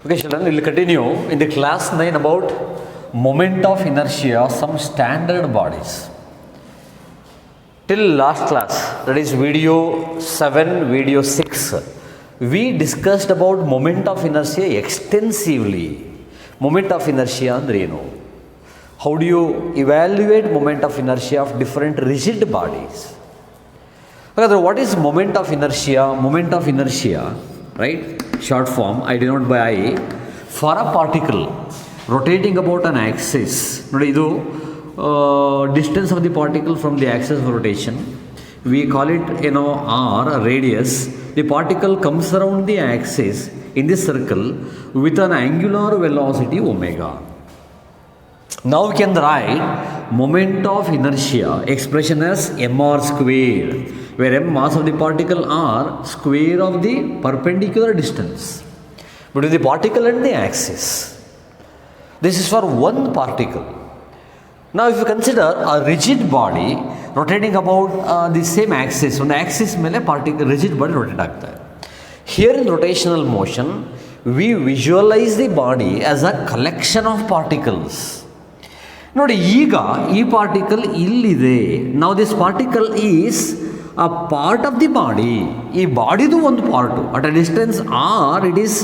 Okay, children, we will continue in the class 9 about moment of inertia of some standard bodies. Till last class, that is video 7, video 6, we discussed about moment of inertia extensively. Moment of inertia andre ಏನು? How do you evaluate moment of inertia of different rigid bodies? However, what is moment of inertia? Moment of inertia, right? Short form, I denote by I. For a particle rotating about an axis, ನೋಡಿ ಇದು distance of the particle from the axis of rotation. We call it r, radius. The particle comes around the axis in this circle with an angular velocity omega. Now we can write moment of inertia expression as mr square, where m mass of the particle r, square of the perpendicular distance between the particle and the axis. This is for one particle. Now if you consider a rigid body rotating about the same axis, on the axis ಮೇಲೆ particle rigid body rotate ಆಗ್ತಾ ಇದೆ. Here in rotational motion we visualize the body as a collection of particles. ನೋಡಿ ಈಗ ಈ particle ಇಲ್ಲಿದೆ. ನಾವು this particle is a part of the body. ಈ ಬಾಡಿದು ಒಂದು part at a distance or it is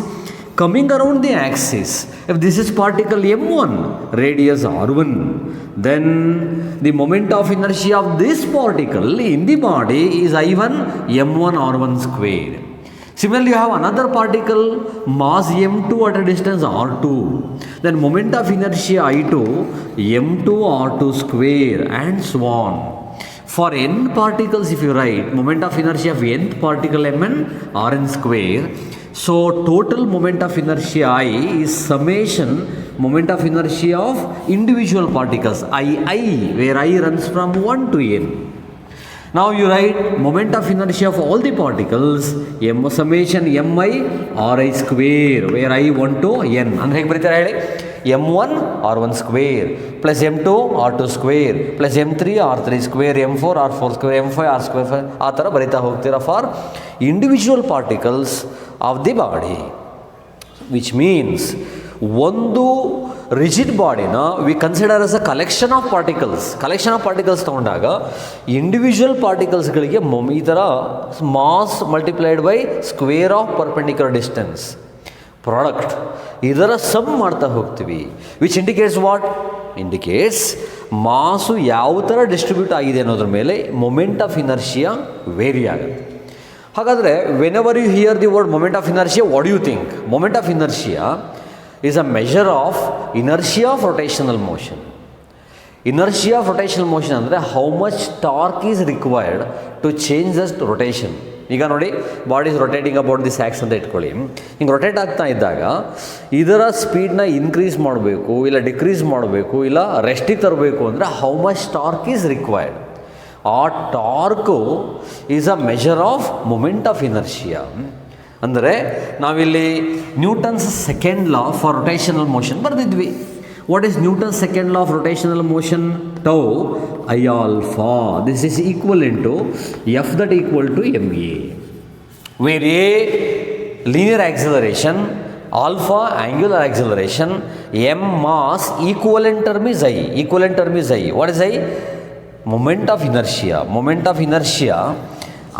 coming around the axis. If this is particle m1, radius r1, then the moment of inertia of this particle in the body is I1 m1 r1 square. Similarly, you have another particle mass m2 at a distance r2, then moment of inertia I2 m2 r2 square and so on. For n particles, if you write moment of inertia of nth particle mn rn square, so total moment of inertia I is summation moment of inertia of individual particles I, where I runs from 1 to n. Now you write moment of inertia of all the particles m summation mi ri square, where I 1 to n. ಅಂದ್ರೆ ಹೇಗೆ ಬರೀತಾರೆ ಹೇಳಿ? m1 r1 square plus m2 r2 square plus m3 r3 square m4 r4 square m5 r square ಆ ಥರ ಬರೀತಾ ಹೋಗ್ತೀರಾ for individual particles of the body, which means ಒಂದು rigid ಬಾಡಿನ we consider as a collection of particles ತೊಗೊಂಡಾಗ individual ಪಾರ್ಟಿಕಲ್ಸ್ಗಳಿಗೆ ಈ ಥರ mass multiplied by square of perpendicular distance product ಇದರ ಸಮ್ ಮಾಡ್ತಾ ಹೋಗ್ತೀವಿ, ವಿಚ್ ಇಂಡಿಕೇಟ್ಸ್ ಮಾಸು ಯಾವ ಥರ ಡಿಸ್ಟ್ರಿಬ್ಯೂಟ್ ಆಗಿದೆ ಅನ್ನೋದ್ರ ಮೇಲೆ ಮೊಮೆಂಟ್ ಆಫ್ ಇನರ್ಷಿಯಾ ವೇರಿ ಆಗುತ್ತೆ. ಹಾಗಾದರೆ whenever you hear the word moment of inertia, what you think? Moment of inertia is a measure of inertia of rotational motion. Inertia of rotational motion ಅಂದರೆ how much torque is required to change this rotation. ಈಗ ನೋಡಿ, body is rotating about this axis ಅಂತ ಇಟ್ಕೊಳ್ಳಿ. ಹಿಂಗೆ rotate ಆಗ್ತಾ ಇದ್ದಾಗ ಇದರ ಸ್ಪೀಡ್ನ increase ಮಾಡಬೇಕು, ಇಲ್ಲ ಡಿಕ್ರೀಸ್ ಮಾಡಬೇಕು, ಇಲ್ಲ ರೆಸ್ಟಿಗೆ ತರಬೇಕು ಅಂದರೆ how much torque is required. ಆ torque is a measure of moment of inertia. ಅಂದರೆ ನಾವಿಲ್ಲಿ Newton's second law for rotational motion ಬರೆದಿದ್ವಿ. What is Newton's second law of rotational motion? Tau I alpha. This is equal to F that equal to M A, where A linear acceleration, alpha angular acceleration, M mass, equivalent term is I. What is I? Moment of inertia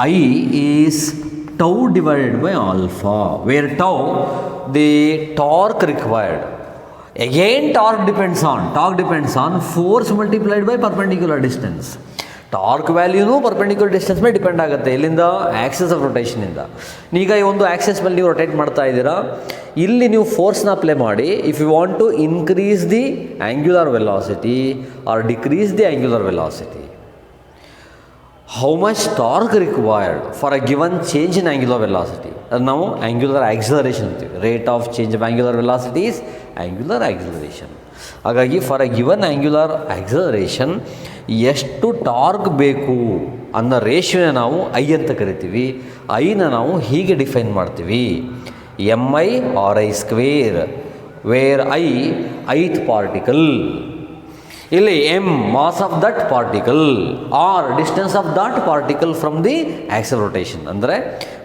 I is tau divided by alpha, where tau the torque required. Again torque depends on force multiplied by perpendicular distance. Torque ವ್ಯಾಲ್ಯೂನು perpendicular distance ಮೇಲೆ depend ಆಗುತ್ತೆ. ಎಲ್ಲಿಂದ? Axis of ರೊಟೇಷನಿಂದ. ಈಗ ಈ ಒಂದು Axis ಮೇಲೆ ನೀವು ರೊಟೇಟ್ ಮಾಡ್ತಾ ಇದ್ದೀರಾ, ಇಲ್ಲಿ ನೀವು ಫೋರ್ಸ್ನ ಅಪ್ಲೈ ಮಾಡಿ if you want to increase the angular velocity or decrease the angular velocity, how much torque required for a given change in angular velocity, ಅದು ನಾವು ಆ್ಯಂಗ್ಯುಲರ್ ಆಕ್ಸಿಲರೇಷನ್ ಅಂತೀವಿ. Rate of change of angular velocity is angular acceleration. ಹಾಗಾಗಿ for a given angular acceleration ಎಷ್ಟು torque ಬೇಕು ಅನ್ನೋ ರೇಷಿಯೋನ ನಾವು I ಅಂತ ಕರಿತೀವಿ. ಐನ ನಾವು ಹೀಗೆ ಡಿಫೈನ್ ಮಾಡ್ತೀವಿ, M I R I square, where I ith particle. ಇಲ್ಲಿ M mass of that particle R distance of that particle from the axle rotation. ಅಂದರೆ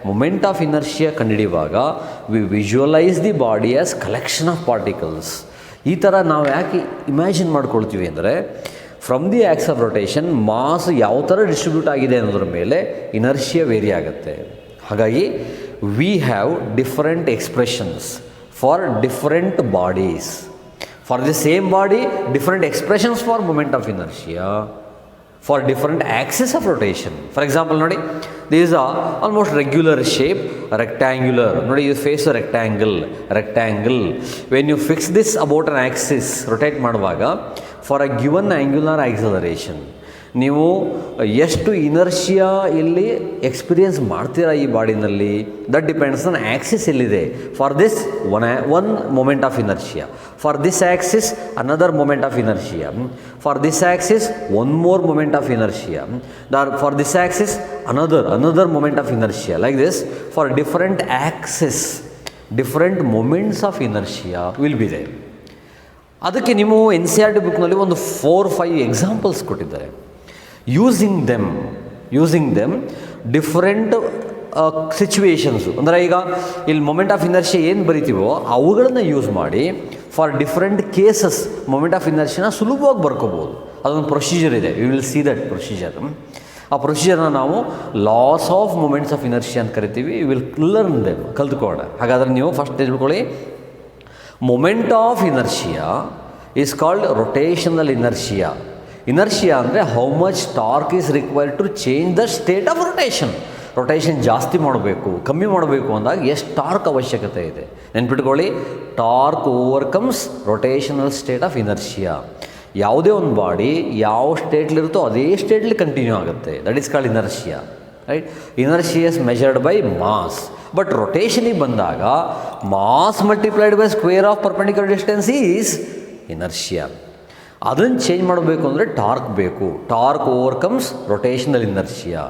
ಮೊಮೆಂಟ್ ಆಫ್ ಇನರ್ಷಿಯಾ ಕಂಡುಹಿಡಿಯುವಾಗ we visualise the body as collection of particles. ಈ ಥರ ನಾವು ಯಾಕೆ imagine ಮಾಡ್ಕೊಳ್ತೀವಿ ಅಂದರೆ from the axle rotation mass ಯಾವ ಥರ ಡಿಸ್ಟ್ರಿಬ್ಯೂಟ್ ಆಗಿದೆ ಅನ್ನೋದ್ರ ಮೇಲೆ ಇನರ್ಷಿಯಾ ವೇರಿ ಆಗುತ್ತೆ. ಹಾಗಾಗಿ we have different expressions for different bodies. For the same body, different expressions for moment of inertia, for different axis of rotation. For example, nodi, these are almost regular shape, rectangular. Nodi, you face a rectangle. When you fix this about an axis, rotate ಮಾಡುವಾಗ for a given angular acceleration, ನೀವು ಎಷ್ಟು inertia ಇಲ್ಲಿ experience ಮಾಡ್ತೀರಾ ಈ ಬಾಡಿನಲ್ಲಿ, that depends on axis ಎಲ್ಲಿದೆ. For this one moment of inertia, for this axis another moment of inertia, for this axis one more moment of inertia, for this axis another moment of inertia, like this for different axis different moments of inertia will be there. ಅದಕ್ಕೆ ನೀವು NCERT ಬುಕ್ನಲ್ಲಿ ಒಂದು 4-5 examples ಕೊಟ್ಟಿದ್ದಾರೆ. Using them different situations. ಅಂದರೆ ಈಗ ಇಲ್ಲಿ moment of inertia ಏನು ಬರಿತೀವೋ ಅವುಗಳನ್ನು ಯೂಸ್ ಮಾಡಿ for different cases moment of ಇನರ್ಷಿಯಾನ ಸುಲಭವಾಗಿ ಬರ್ಕೋಬೋದು. ಅದೊಂದು ಪ್ರೊಸೀಜರ್ ಇದೆ, we will see that procedure. ಆ ಪ್ರೊಸೀಜರ್ನ ನಾವು laws of moments of inertia ಅಂತ ಕರಿತೀವಿ. ವಿ ವಿಲ್ ಲರ್ನ್ ದೆಮ್, ಕಲ್ತ್ಕೊಳ್ಳೋಣ. ಹಾಗಾದರೆ ನೀವು ಫಸ್ಟ್ ತಿಳ್ಕೊಳ್ಳಿ, moment of inertia is called rotational inertia. Inertia ಅಂದರೆ how much torque is required to change the state of rotation. Rotation ಜಾಸ್ತಿ ಮಾಡಬೇಕು, ಕಮ್ಮಿ ಮಾಡಬೇಕು ಅಂದಾಗ ಎಷ್ಟು ಟಾರ್ಕ್ ಅವಶ್ಯಕತೆ ಇದೆ. ನೆನ್ಪಿಟ್ಕೊಳ್ಳಿ, torque overcomes rotational state of inertia. ಯಾವುದೇ ಒಂದು ಬಾಡಿ ಯಾವ ಸ್ಟೇಟ್ಲಿರುತ್ತೋ ಅದೇ ಸ್ಟೇಟ್ಲಿ ಕಂಟಿನ್ಯೂ ಆಗುತ್ತೆ. That is called inertia, right. Inertia is measured by mass. But ರೊಟೇಷನಿಗೆ ಬಂದಾಗ mass multiplied by square of perpendicular distance is inertia. ಅದನ್ನು ಚೇಂಜ್ ಮಾಡಬೇಕು ಅಂದರೆ ಟಾರ್ಕ್ ಬೇಕು. Torque overcomes rotational inertia.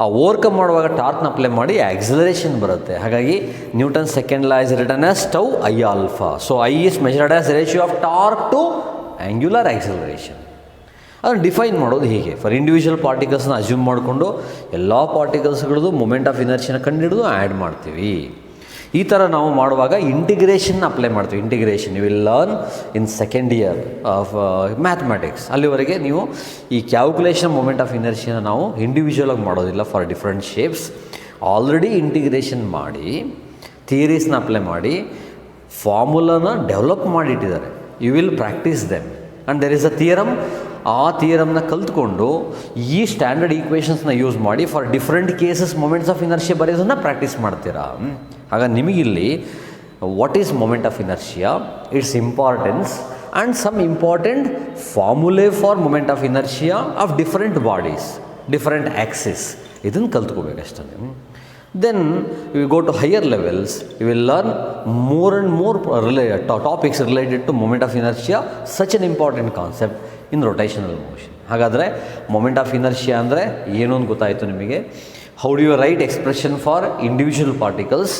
ಆ ಓವರ್ಕಮ್ ಮಾಡುವಾಗ ಟಾರ್ಕ್ನ ಅಪ್ಲೈ ಮಾಡಿ ಆಕ್ಸಿಲರೇಷನ್ ಬರುತ್ತೆ. ಹಾಗಾಗಿ Newton second law is written as tau I alpha. So I is measured as ratio of torque to angular acceleration. ಅದನ್ನು ಡಿಫೈನ್ ಮಾಡೋದು ಹೀಗೆ. ಫಾರ್ ಇಂಡಿವಿಜುವಲ್ ಪಾರ್ಟಿಕಲ್ಸ್ನ ಅಸ್ಯೂಮ್ ಮಾಡಿಕೊಂಡು ಎಲ್ಲ ಪಾರ್ಟಿಕಲ್ಸ್ಗಳದ್ದು ಮೊಮೆಂಟ್ ಆಫ್ ಇನರ್ಷಿಯನ ಕಂಡುಹಿಡಿದು ಆ್ಯಡ್ ಮಾಡ್ತೀವಿ. ಈ ಥರ ನಾವು ಮಾಡುವಾಗ ಇಂಟಿಗ್ರೇಷನ್ ಅಪ್ಲೈ ಮಾಡ್ತೀವಿ. Integration you will learn in second year of mathematics. ಅಲ್ಲಿವರೆಗೆ ನೀವು ಈ ಕ್ಯಾಲ್ಕುಲೇಷನ್ ಮೊಮೆಂಟ್ ಆಫ್ ಇನರ್ಷಿಯನ ನಾವು ಇಂಡಿವಿಜುವಲಾಗಿ ಮಾಡೋದಿಲ್ಲ for different shapes. Already integration ಮಾಡಿ ಥಿಯರೀಸ್ನ ಅಪ್ಲೈ ಮಾಡಿ ಫಾರ್ಮುಲಾನ ಡೆವಲಪ್ ಮಾಡಿಟ್ಟಿದ್ದಾರೆ. You will practise them and there is a theorem. ಆ ಥಿಯರಮ್ನ ಕಲ್ತ್ಕೊಂಡು ಈ ಸ್ಟ್ಯಾಂಡರ್ಡ್ ಈಕ್ವೇಷನ್ಸ್ನ ಯೂಸ್ ಮಾಡಿ for different cases moments of inertia ಬರೆಯೋದನ್ನು ಪ್ರಾಕ್ಟೀಸ್ ಮಾಡ್ತೀರಾ. ಆಗ ನಿಮಗಿಲ್ಲಿ what is moment of inertia, its importance and some important formulae for moment of inertia of different bodies, different axis, ಇದನ್ನು ಕಲ್ತ್ಕೋಬೇಕಷ್ಟೇ. Then we go to higher levels, you will learn more and more topics related to moment of inertia, such an important concept in rotational motion. ಹಾಗಾದರೆ moment of inertia ಅಂದರೆ ಏನು ಅಂತ ಗೊತ್ತಾಯಿತು ನಿಮಗೆ. How do you write expression for individual particles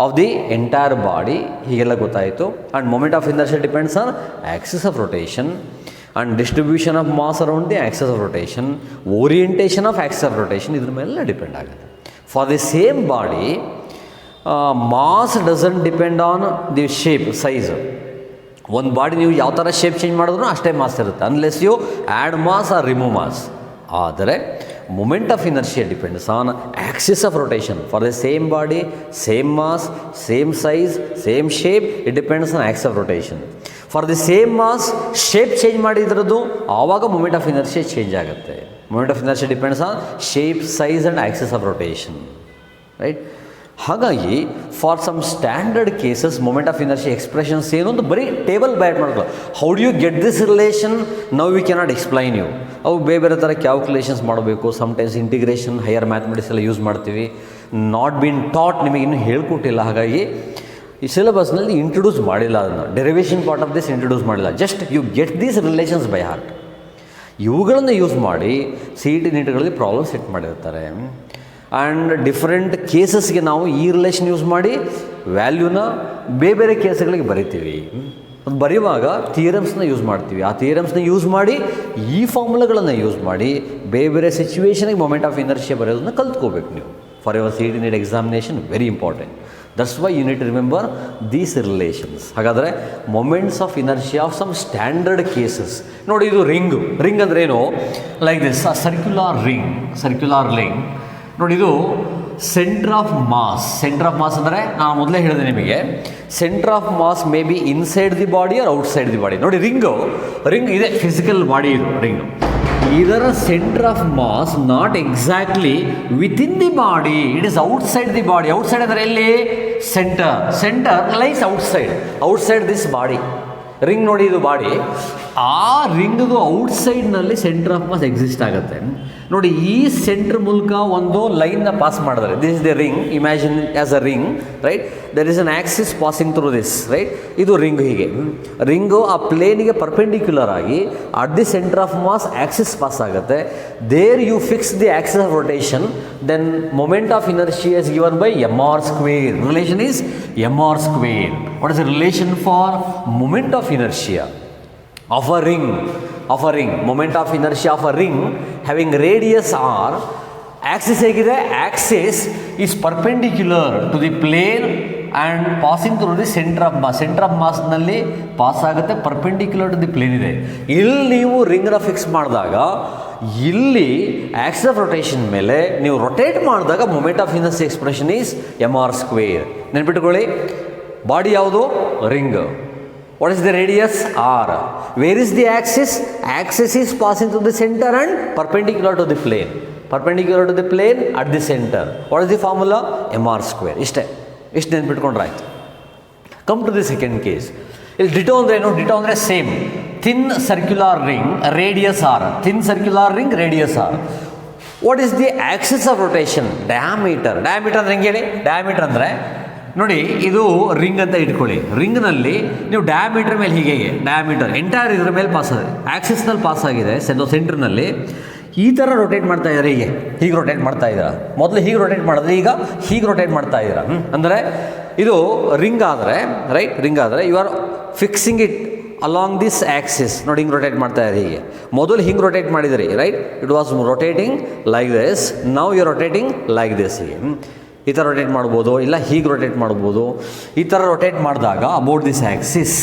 of the entire body, ಹೀಗೆಲ್ಲ ಗೊತ್ತಾಯಿತು. And moment of inertia depends on axis of rotation and distribution of mass around the axis of rotation, orientation of axis of rotation, ಇದ್ರ ಮೇಲೆ depend ಆಗುತ್ತೆ. For the same body, mass doesn't depend on the shape, size. ಒಂದು body ನೀವು ಯಾವ ಥರ shape change ಮಾಡಿದ್ರು ಅಷ್ಟೇ mass ಇರುತ್ತೆ, unless you add mass or remove mass. ಆದರೆ moment of inertia depends on axis of rotation. For the same body, same mass, same size, same shape, it depends on axis of rotation. For the same mass shape change ಮಾಡಿದ್ರದ್ದು ಆವಾಗ moment of inertia change ಆಗುತ್ತೆ. Moment of inertia depends on shape, size and axis of rotation, right. ಹಾಗಾಗಿ for some standard cases moment of inertia expressions ಏನು ಅಂತ ಬರೀ table ಬ್ಯಾಟ್ ಮಾಡ್ಕೊ. How do you get this relation, now we cannot explain you. ಅವು ಬೇರೆ ಬೇರೆ ಥರ ಕ್ಯಾಲ್ಕುಲೇಷನ್ಸ್ ಮಾಡಬೇಕು. ಸಮ್ಟೈಮ್ಸ್ ಇಂಟಿಗ್ರೇಷನ್, ಹೈಯರ್ ಮ್ಯಾಥಮೆಟಿಕ್ಸ್ ಎಲ್ಲ ಯೂಸ್ ಮಾಡ್ತೀವಿ. ನಾಟ್ ಬೀನ್ ಟಾಟ್, ನಿಮಗೆ ಇನ್ನೂ ಹೇಳ್ಕೊಟ್ಟಿಲ್ಲ. ಹಾಗಾಗಿ ಈ ಸಿಲೆಬಸ್ನಲ್ಲಿ ಇಂಟ್ರೊಡ್ಯೂಸ್ ಮಾಡಿಲ್ಲ ಅದನ್ನು. Derivation part of this introduce ಮಾಡಿಲ್ಲ. Just you get these relations by heart. ಇವುಗಳನ್ನು ಯೂಸ್ ಮಾಡಿ CET ನೀಟ್ಗಳಲ್ಲಿ ಪ್ರಾಬ್ಲಮ್ ಸೆಟ್ ಮಾಡಿರ್ತಾರೆ. ಆ್ಯಂಡ್ ಡಿಫ್ರೆಂಟ್ ಕೇಸಸ್ಗೆ ನಾವು ಈ ರಿಲೇಷನ್ ಯೂಸ್ ಮಾಡಿ ವ್ಯಾಲ್ಯೂನ ಬೇರೆ ಬೇರೆ ಕೇಸ್ಗಳಿಗೆ ಬರಿತೀವಿ. ಅದು ಬರೆಯುವಾಗ ಥಿಯರಮ್ಸ್ನ ಯೂಸ್ ಮಾಡ್ತೀವಿ. ಆ ಥಿಯರಮ್ಸ್ನ ಯೂಸ್ ಮಾಡಿ ಈ ಫಾರ್ಮುಲಾಗಳನ್ನು ಯೂಸ್ ಮಾಡಿ ಬೇರೆ ಬೇರೆ ಸಿಚುವೇಷನಿಗೆ ಮೊಮೆಂಟ್ ಆಫ್ ಇನರ್ಷಿಯಾ ಬರೆಯೋದನ್ನ ಕಲ್ತ್ಕೋಬೇಕು ನೀವು for your CET NEET examination. Very important. That's why you need to remember these relations. ಹಾಗಾದರೆ moments of inertia of some standard cases. ನೋಡಿ, ಇದು ರಿಂಗ್ ಅಂದರೆ ಏನು? Like this circular ring. ನೋಡಿ, ಇದು ಸೆಂಟರ್ ಆಫ್ ಮಾಸ್ ಅಂದರೆ ನಾನು ಮೊದಲೇ ಹೇಳಿದೆ ನಿಮಗೆ, centre of mass may be inside the body or outside the body. ನೋಡಿ, ರಿಂಗ್ ಇದೆ, ಫಿಸಿಕಲ್ ಬಾಡಿ ಇದು ರಿಂಗ್. ಇದರ centre of mass not exactly within the body, it is outside the body. Outside ಅಂದರೆ ಎಲ್ಲಿ? Centre lies outside this body. Ring ನೋಡಿ, ಇದು body. ಆ ರಿಂಗ್ದು ಔಟ್ಸೈಡ್ನಲ್ಲಿ ಸೆಂಟರ್ ಆಫ್ ಮಾಸ್ ಎಕ್ಸಿಸ್ಟ್ ಆಗುತ್ತೆ. ನೋಡಿ, ಈ ಸೆಂಟರ್ ಮೂಲಕ ಒಂದು ಲೈನ್ನ ಪಾಸ್ ಮಾಡಿದ್ರೆ, this is the ring, imagine as a ring, right? There is an axis passing through this, right? ಇದು ರಿಂಗ್. ಹೀಗೆ ರಿಂಗು ಆ ಪ್ಲೇನಿಗೆ ಪರ್ಪೆಂಡಿಕ್ಯುಲರ್ ಆಗಿ at the centre of mass axis pass ಆಗುತ್ತೆ. There you fix the axis of rotation, then moment of inertia is given by mr². Relation is mr². What is the relation for moment of inertia of a ring? Moment of inertia of a ring having radius r, axis ಹೇಗಿದೆ? Axis is perpendicular to the plane and passing through the center of mass ನಲ್ಲಿ pass ಆಗುತ್ತೆ, perpendicular to the plane ಇದೆ. ಇಲ್ಲಿ ನೀವು ರಿಂಗ್ನ fix ಮಾಡಿದಾಗ ಇಲ್ಲಿ Axis of rotation ಮೇಲೆ ನೀವು ರೊಟೇಟ್ ಮಾಡಿದಾಗ moment of inertia expression is mr². ನೆನ್ಪಿಟ್ಕೊಳ್ಳಿ, ಬಾಡಿ ಯಾವುದು? Ring. What is the radius? R. Where is the axis? Axis is passing through the center and perpendicular to the plane. At the center. What is the formula? mr². ಇಷ್ಟು ನೆನ್ಪಿಟ್ಕೊಂಡ್ರೆ ಆಯ್ತು. Come to the second case. ಇಲ್ಲಿ ditto ಅಂದರೆ ಏನು? Ditto ಅಂದರೆ same. Thin circular ring, radius R. What is the axis of rotation? Diameter ಅಂದರೆ ಹೆಂಗೆ ಹೇಳಿ? ಡಯಾಮೀಟರ್ ಅಂದರೆ ನೋಡಿ, ಇದು ರಿಂಗ್ ಅಂತ ಇಟ್ಕೊಳ್ಳಿ. ರಿಂಗ್ನಲ್ಲಿ ನೀವು ಡಯಾಮೀಟರ್ ಮೇಲೆ ಹೀಗೆ ಡಯಾಮೀಟರ್ ಎಂಟೈರ್ ಇದ್ರ ಮೇಲೆ ಪಾಸ್ ಆಗಿದೆ, ಆಕ್ಸಿಸ್ನಲ್ಲಿ ಪಾಸ್ ಆಗಿದೆ, ಸೆಂಟ್ರ್ನಲ್ಲಿ ಈ ಥರ ರೊಟೇಟ್ ಮಾಡ್ತಾ ಇದ್ದಾರೆ. ಹೀಗೆ ರೊಟೇಟ್ ಮಾಡ್ತಾ ಇದ್ದೀರಾ. ಮೊದಲು ಹೀಗೆ ರೊಟೇಟ್ ಮಾಡಿದ್ರೆ ಈಗ ಹೀಗೆ ರೊಟೇಟ್ ಮಾಡ್ತಾ ಇದ್ದೀರಾ. ಅಂದರೆ ಇದು ರಿಂಗ್ ಆದರೆ, ರೈಟ್? ರಿಂಗ್ ಆದರೆ you are fixing it along this axis. ನೋಡಿ, ಹಿಂಗೆ ರೊಟೇಟ್ ಮಾಡ್ತಾ ಇದ್ದಾರೆ. ಹೀಗೆ ಮೊದಲು ಹಿಂಗೆ ರೊಟೇಟ್ ಮಾಡಿದಿರಿ, right? It was rotating like this. Now you are rotating like this. ಹೀಗೆ ಈ ಥರ ರೊಟೇಟ್ ಮಾಡ್ಬೋದು, ಇಲ್ಲ ಹೀಗೆ ರೊಟೇಟ್ ಮಾಡ್ಬೋದು. ಈ ಥರ ರೊಟೇಟ್ ಮಾಡಿದಾಗ ಅಬೌಟ್ ದಿಸ್ ಆ್ಯಕ್ಸಿಸ್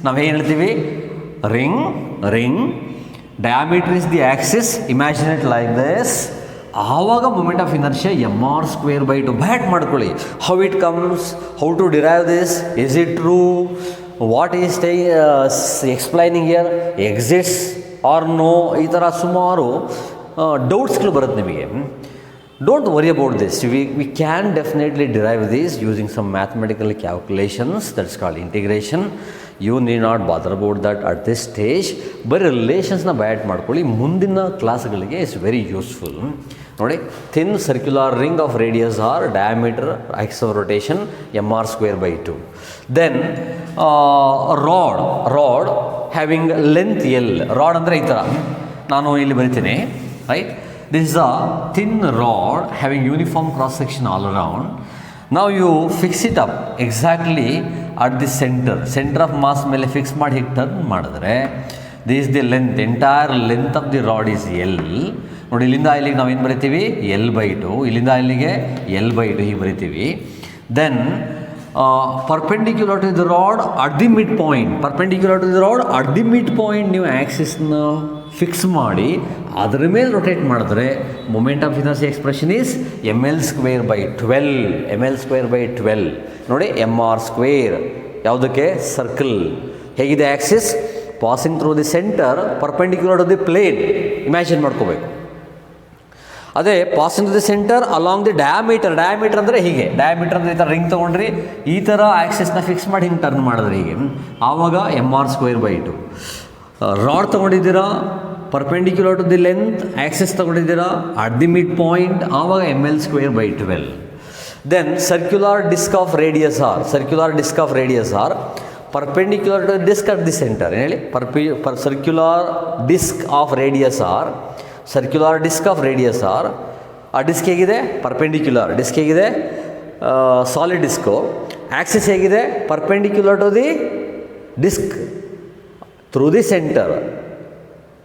ನಾವು ಏನು ಹೇಳ್ತೀವಿ? Ring. Diameter is the axis. Imagine it like this. ಆವಾಗ ಮೊಮೆಂಟ್ ಆಫ್ ಇನರ್ಷಿಯಾ mr²/2. ಬ್ಯಾಟ್ ಮಾಡ್ಕೊಳ್ಳಿ. How it comes, how to derive this, is it true, what is explaining here, exists or no, ಈ ಥರ ಸುಮಾರು ಡೌಟ್ಸ್ಗಳು ಬರುತ್ತೆ ನಿಮಗೆ. Don't worry about this. We can definitely derive this using some mathematical calculations. That's called integration. You need not bother about that at this stage. ಬರೀ ರಿಲೇಷನ್ಸ್ನ ಬ್ಯಾಟ್ ಮಾಡ್ಕೊಳ್ಳಿ. ಮುಂದಿನ ಕ್ಲಾಸ್ಗಳಿಗೆ ಇಟ್ಸ್ ವೆರಿ ಯೂಸ್ಫುಲ್. ನೋಡಿ, thin circular ring of radius R, diameter, axis of rotation mr²/2. Then rod having length L. Rod ಅಂದರೆ ಈ ಥರ ನಾನು ಇಲ್ಲಿ ಬರಿತೀನಿ, right? This is a thin rod having uniform cross section all around. Now you fix it up exactly at the center of mass ಮೇಲೆ fix ಮಾಡಿ ಹೀಗೆ turn ಮಾಡಿದ್ರೆ this is the length, entire length of the rod is L. ನೋಡಿ, ಇಲ್ಲಿಂದ ಇಲ್ಲಿಗೆ ನಾವು ಏನು ಬರಿತೀವಿ? L/2. ಇಲ್ಲಿಂದ ಇಲ್ಲಿಗೆ L/2 ಹೀಗೆ ಬರಿತೀವಿ. Then perpendicular to the rod at the midpoint, ನೀವು ಆ್ಯಕ್ಸಿಸ್ನ ಫಿಕ್ಸ್ ಮಾಡಿ ಅದರ ಮೇಲೆ ರೊಟೇಟ್ ಮಾಡಿದ್ರೆ moment of inertia expression is ml²/12. ನೋಡಿ, mr². ಯಾವುದಕ್ಕೆ? ಸರ್ಕಲ್. ಹೇಗಿದೆ axis? Passing through the centre, perpendicular to the plane. Imagine ಮಾಡ್ಕೋಬೇಕು. ಅದೇ passing to the centre along the diameter ಅಂದರೆ ಹೀಗೆ. ಡಯಾಮೀಟರ್ ಅಂದರೆ ಈ ಥರ ರಿಂಗ್ ತೊಗೊಂಡ್ರಿ, ಈ ಥರ ಆ್ಯಕ್ಸಿಸ್ನ ಫಿಕ್ಸ್ ಮಾಡಿ ಹಿಂಗೆ ಟರ್ನ್ ಮಾಡಿದ್ರೆ ಹೀಗೆ, ಆವಾಗ mr²/2. ರಾಡ್ ತೊಗೊಂಡಿದ್ದೀರಾ, perpendicular to the length, axis ತೊಗೊಂಡಿದ್ದೀರಾ ಅಟ್ ದಿ ಮಿಡ್ ಪಾಯಿಂಟ್, ಆವಾಗ ml²/12. Then circular disc of radius R, perpendicular to disc at the centre. ಏನು ಹೇಳಿ? Circular disc of radius R. ಆ ಡಿಸ್ಕ್ ಹೇಗಿದೆ? ಪರ್ಪೆಂಡಿಕ್ಯುಲರ್. ಡಿಸ್ಕ್ ಹೇಗಿದೆ? Solid disc. Axis ಹೇಗಿದೆ? Perpendicular to the disc through the centre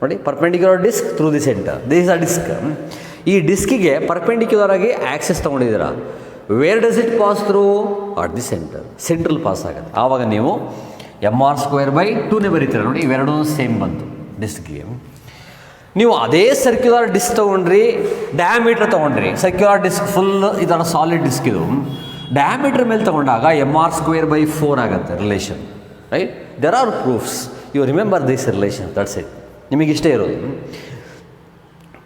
ನೋಡಿ, perpendicular disc through the centre, this is a disc. ಈ ಡಿಸ್ಕಿಗೆ perpendicular ಆಗಿ axis ತೊಗೊಂಡಿದ್ದೀರಾ. Where does it pass through? At the centre, central pass ಆಗುತ್ತೆ. ಆವಾಗ ನೀವು mr²/2ನೇ ಬರೀತೀರ ನೋಡಿ, ಇವೆರಡೂ ಸೇಮ್ ಬಂತು ಡಿಸ್ಕ್ಗೆ. ನೀವು ಅದೇ ಸರ್ಕ್ಯುಲರ್ ಡಿಸ್ಕ್ ತೊಗೊಂಡ್ರಿ, ಡಯಾಮೀಟ್ರ್ ತೊಗೊಂಡ್ರಿ, ಸರ್ಕ್ಯುಲರ್ ಡಿಸ್ಕ್ ಫುಲ್ ಇದರ ಸಾಲಿಡ್ ಡಿಸ್ಕ್ ಇದು, ಡಯಾಮೀಟ್ರ್ ಮೇಲೆ ತೊಗೊಂಡಾಗ mr²/4 ಆಗುತ್ತೆ relation, right? There are proofs, you remember this relation, that's it. ನಿಮಗಿಷ್ಟೇ ಇರೋದು.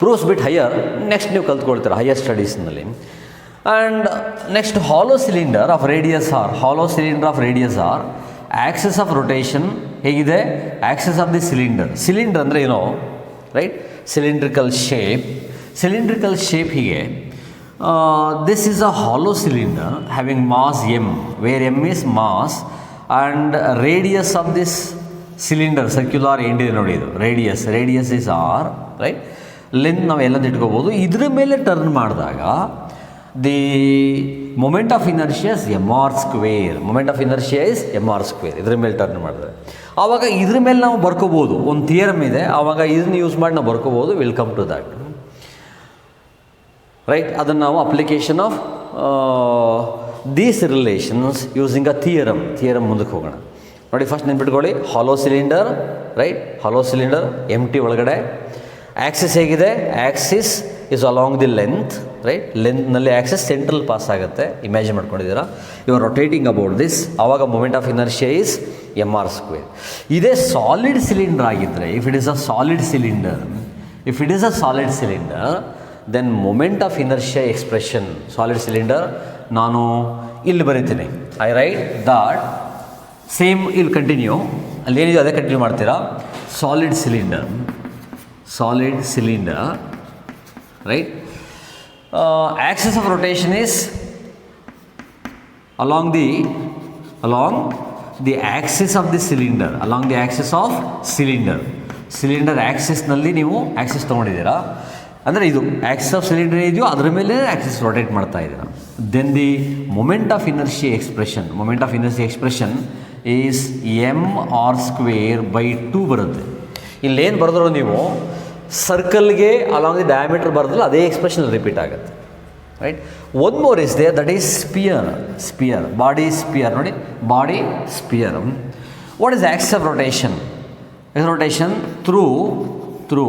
ಪ್ರೂಫ್ಸ್ ಬಿಟ್ ಹೈಯರ್ ನೆಕ್ಸ್ಟ್ ನೀವು ಕಲ್ತ್ಕೊಳ್ತೀರ ಹೈಯರ್ ಸ್ಟಡೀಸ್ನಲ್ಲಿ. And next hollow cylinder of radius R axis of rotation ಹೇಗಿದೆ? ಆಕ್ಸಿಸ್ ಆಫ್ ದಿ ಸಿಲಿಂಡರ್ ಅಂದರೆ ಏನೋ, ರೈಟ್? ಸಿಲಿಂಡ್ರಿಕಲ್ ಶೇಪ್ ಹೀಗೆ. This is a hollow cylinder having mass m, where m is mass and radius of this cylinder, circular ಎಂಡಿದೆ ನೋಡಿ, ಇದು radius is r, right? Length ನಾವು ಎಲ್ಲದು ಇಟ್ಕೋಬೋದು. ಇದ್ರ ಮೇಲೆ ಟರ್ನ್ ಮಾಡಿದಾಗ the moment of inertia is mr², ಇದ್ರ ಮೇಲೆ ಟರ್ನ್ ಮಾಡಿದ್ರೆ ಆವಾಗ ಇದ್ರ ಮೇಲೆ ನಾವು ಬರ್ಕೋಬೋದು. ಒಂದು ಥಿಯರಮ್ ಇದೆ, ಆವಾಗ ಇದನ್ನ ಯೂಸ್ ಮಾಡಿ ನಾವು ಬರ್ಕೋಬೋದು. Will come to that, right? ಅದನ್ನು ನಾವು application of these relations using a theorem ಮುಂದಕ್ಕೆ ಹೋಗೋಣ ನೋಡಿ. ಫಸ್ಟ್ ನೆನ್ಪಿಟ್ಕೊಳ್ಳಿ, hollow cylinder, right? Hollow cylinder empty ಒಳಗಡೆ ಆಕ್ಸಿಸ್ ಹೇಗಿದೆ? Axis is along the length, right? ಲೆಂತ್ನಲ್ಲಿ ಆಕ್ಸಿಸ್ ಸೆಂಟ್ರಲ್ ಪಾಸ್ ಆಗುತ್ತೆ, ಇಮ್ಯಾಜಿನ್ ಮಾಡ್ಕೊಂಡಿದ್ದೀರಾ. You are rotating about this, ಆವಾಗ moment of inertia is mr². ಇದೇ ಸಾಲಿಡ್ ಸಿಲಿಂಡರ್ ಆಗಿದ್ದರೆ, if it is a solid cylinder then moment of inertia expression, solid cylinder ನಾನು ಇಲ್ಲಿ ಬರೀತೀನಿ. I write that same, ಇಲ್ಲಿ continue, ಅಲ್ಲೇನಿದೆ ಅದೇ ಕಂಟಿನ್ಯೂ ಮಾಡ್ತೀರಾ. Solid cylinder, right? Axis of rotation is along the axis of the cylinder, cylinder ಆಕ್ಸಿಸ್ನಲ್ಲಿ ನೀವು axis ತೊಗೊಂಡಿದ್ದೀರಾ ಅಂದರೆ ಇದು ಆಕ್ಸಿಸ್ ಆಫ್ ಸಿಲಿಂಡರ್ ಇದೆಯೋ ಅದರ ಮೇಲೆ ಆಕ್ಸಿಸ್ ರೊಟೇಟ್ ಮಾಡ್ತಾ ಇದ್ದೀರಾ. Then the moment of inertia expression is mr²/2 ಬರುತ್ತೆ. ಇಲ್ಲೇನು ಬರೆದ್ರು ನೀವು ಸರ್ಕಲ್ಗೆ ಅಲಾಂಗ್ ದಿ ಡಯಾಮೀಟರ್ ಬರೆದ್ರಲ್ಲ, ಅದೇ ಎಕ್ಸ್ಪ್ರೆಷನ್ ರಿಪೀಟ್ ಆಗುತ್ತೆ, right? One more is there, that is sphere, body sphere ನೋಡಿ, body sphere. What is axis of rotation? Rotation through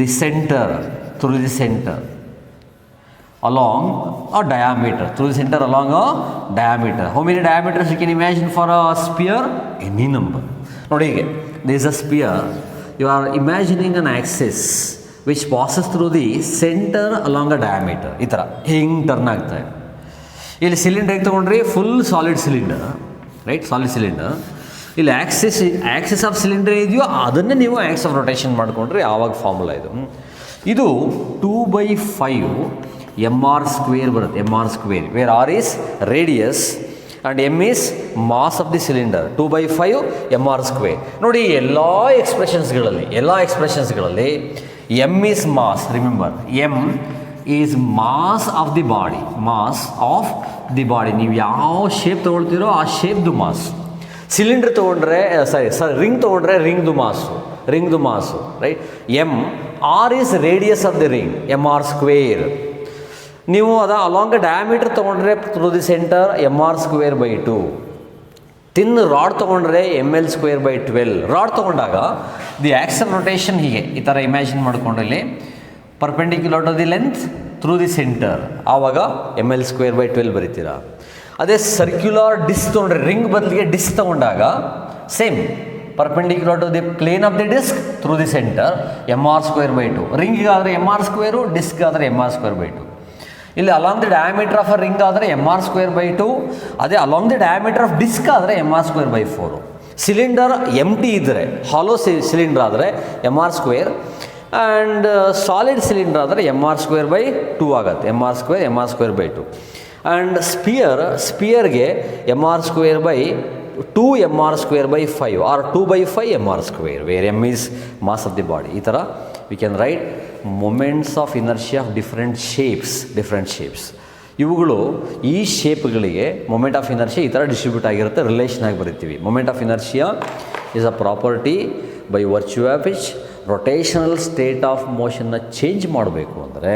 the centre along a diameter, through the center along a diameter. How many diameters you can imagine for a sphere? Any number. ನೋಡಿ, ಹೀಗೆ there is a sphere, you are imagining an axis which passes through the center along a diameter. ಈ ಥರ ಹಿಂಗೆ turn ಆಗ್ತಾ ಇದೆ. ಇಲ್ಲಿ cylinder ಹೇಗೆ ತೊಗೊಂಡ್ರಿ? Full solid cylinder, right? Solid cylinder. ಇಲ್ಲಿ ಆಕ್ಸಿಸ್ ಆಫ್ ಸಿಲಿಂಡರ್ ಇದೆಯೋ ಅದನ್ನೇ ನೀವು ಆಕ್ಸಿಸ್ ಆಫ್ ರೊಟೇಷನ್ ಮಾಡಿಕೊಂಡ್ರೆ ಆವಾಗ ಫಾರ್ಮುಲಾ ಇದು 2/5 mr² ಬರುತ್ತೆ, mr², where r is radius and m is mass of the cylinder. 2/5 mr². ನೋಡಿ, ಎಲ್ಲ ಎಕ್ಸ್ಪ್ರೆಷನ್ಸ್ಗಳಲ್ಲಿ m is mass. Remember, m is mass of the body. ನೀವು ಯಾವ ಶೇಪ್ ತೊಗೊಳ್ತೀರೋ ಆ ಶೇಪ್ದು ಮಾಸ್. ಸಿಲಿಂಡರ್ ತೊಗೊಂಡ್ರೆ ರಿಂಗ್ ತೊಗೊಂಡ್ರೆ ರಿಂಗ್ದು mass, right? r is radius of the ring, mr². ನೀವು ಅಲಾಂಗ್ ಡಯಾಮೀಟರ್ ತೊಗೊಂಡ್ರೆ through the centre mr²/2. Thin rod ತೊಗೊಂಡ್ರೆ ml²/12. ರಾಡ್ ತೊಗೊಂಡಾಗ ದಿ ಆಕ್ಸಿಸ್ ಆಫ್ ರೊಟೇಷನ್ ಹೀಗೆ ಈ ಥರ ಇಮ್ಯಾಜಿನ್ ಮಾಡ್ಕೊಂಡ್ರಲ್ಲಿ perpendicular to the length through the centre, ಆವಾಗ ml²/12 ಬರೀತೀರಾ. ಅದೇ ಸರ್ಕ್ಯುಲರ್ ಡಿಸ್ಕ್ ತೊಗೊಂಡ್ರೆ, ರಿಂಗ್ ಬದಲಿಗೆ ಡಿಸ್ಕ್ ತೊಗೊಂಡಾಗ same, perpendicular to the plane of the disc through the centre mr²/2. ರಿಂಗಿಗಾದರೆ mr², ಡಿಸ್ಕ್ ಆದರೆ mr²/2. ಇಲ್ಲಿ along the diameter of a ring ಆದರೆ mr²/2, ಅದೇ along the diameter of disc ಆದರೆ mr²/4. Cylinder ಎಂಟಿ ಇದ್ದರೆ, ಹಾಲೋ cylinder ಆದರೆ mr², and solid cylinder ಆದರೆ mr²/2 ಆಗುತ್ತೆ. mr²/2. ಆ್ಯಂಡ್ ಸ್ಪಿಯರ್ಗೆ mr²/2 mr²/5 or 2/5 mr², where m is mass of the body. ಈ ಥರ we can write moments of inertia of different shapes. ಇವುಗಳು ಈ ಶೇಪ್ಗಳಿಗೆ ಮೊಮೆಂಟ್ ಆಫ್ ಇನರ್ಷಿಯಾ ಈ ಥರ ಡಿಸ್ಟ್ರಿಬ್ಯೂಟ್ ಆಗಿರುತ್ತೆ, ರಿಲೇಷನ್ ಆಗಿ ಬರಿತೀವಿ. Moment of inertia is a property by virtue of which rotational state of ಮೋಷನ್ನ ಚೇಂಜ್ ಮಾಡಬೇಕು ಅಂದರೆ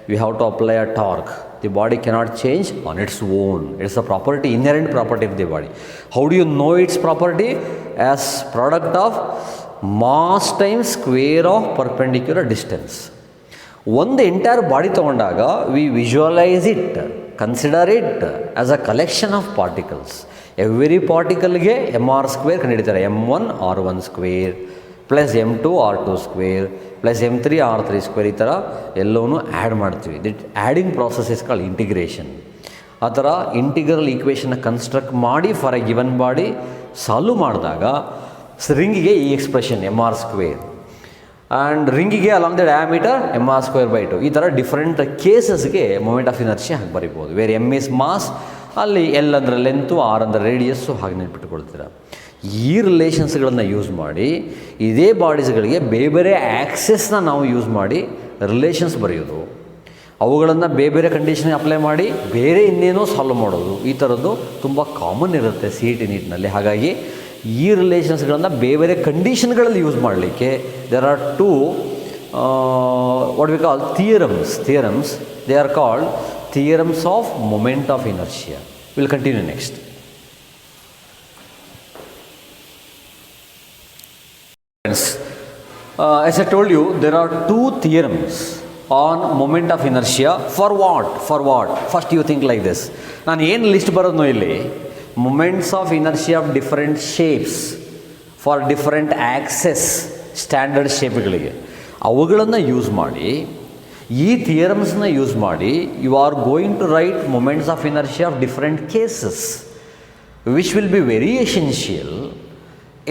we have to apply a torque. The body cannot change on its own. It's a property, inherent property of the body. How do you know its property? As product of mass time square of perpendicular distance. ಒಂದು entire body ತೊಗೊಂಡಾಗ we visualise it, consider it as a collection of particles. Every ಪಾರ್ಟಿಕಲ್ಗೆ m² ಕಂಡುಹಿಡಿತಾರೆ. m1 r1 square plus m2 r2 square plus m3 r3 square, ಈ ಥರ ಎಲ್ಲವೂ add ಮಾಡ್ತೀವಿ. This adding process is called integration. ಆ ಥರ integral ಈಕ್ವೇಷನ್ನ construct ಮಾಡಿ for a given body solve ಮಾಡಿದಾಗ ರಿಂಗಿಗೆ ಈ ಎಕ್ಸ್ಪ್ರೆಷನ್ mr², ಆ್ಯಂಡ್ ರಿಂಗಿಗೆ ಅಲಾಂಗ್ ದ ಡಯಾಮೀಟರ್ mr²/2. ಈ ಥರ ಡಿಫ್ರೆಂಟ್ ಕೇಸಸ್ಗೆ ಮೊಮೆಂಟ್ ಆಫ್ ಇನರ್ಷಿಯಾ ಹಾಗೆ ಬರಿಬೋದು. ವೇರ್ m ಇಸ್ ಮಾಸ್, ಅಲ್ಲಿ L ಅಂದರೆ ಲೆಂತು, R ಅಂದರೆ ರೇಡಿಯಸ್ಸು, ಹಾಗೆ ನೆನ್ಪಿಟ್ಕೊಳ್ತೀರ. ಈ ರಿಲೇಷನ್ಸ್ಗಳನ್ನು ಯೂಸ್ ಮಾಡಿ ಇದೇ ಬಾಡೀಸ್ಗಳಿಗೆ ಬೇರೆ ಬೇರೆ ಆ್ಯಕ್ಸೆಸ್ನ ನಾವು ಯೂಸ್ ಮಾಡಿ ರಿಲೇಷನ್ಸ್ ಬರೆಯೋದು, ಅವುಗಳನ್ನು ಬೇರೆ ಬೇರೆ ಕಂಡೀಷನ್ಗೆ ಅಪ್ಲೈ ಮಾಡಿ ಬೇರೆ ಇನ್ನೇನೋ ಸಾಲ್ವ್ ಮಾಡೋದು, ಈ ಥರದ್ದು ತುಂಬ ಕಾಮನ್ ಇರುತ್ತೆ CET ನೀಟ್ನಲ್ಲಿ. ಹಾಗಾಗಿ ಈ ರಿಲೇಷನ್ಸ್ಗಳನ್ನು ಬೇರೆ ಬೇರೆ ಕಂಡೀಷನ್ಗಳಲ್ಲಿ ಯೂಸ್ ಮಾಡಲಿಕ್ಕೆ there are two what we call theorems. They are called theorems of moment of inertia. Will continue next. As I told you, there are two theorems on moment of inertia. For what? First you think like this. ನಾನು ಏನು list ಬರೋದು ಇಲ್ಲಿ, moments of inertia of different shapes for different axes, standard ಶೇಪ್ಗಳಿಗೆ ಅವುಗಳನ್ನು use ಮಾಡಿ, ಈ ಥಿಯರಮ್ಸ್ನ use ಮಾಡಿ you are going to write moments of inertia of different cases which will be very essential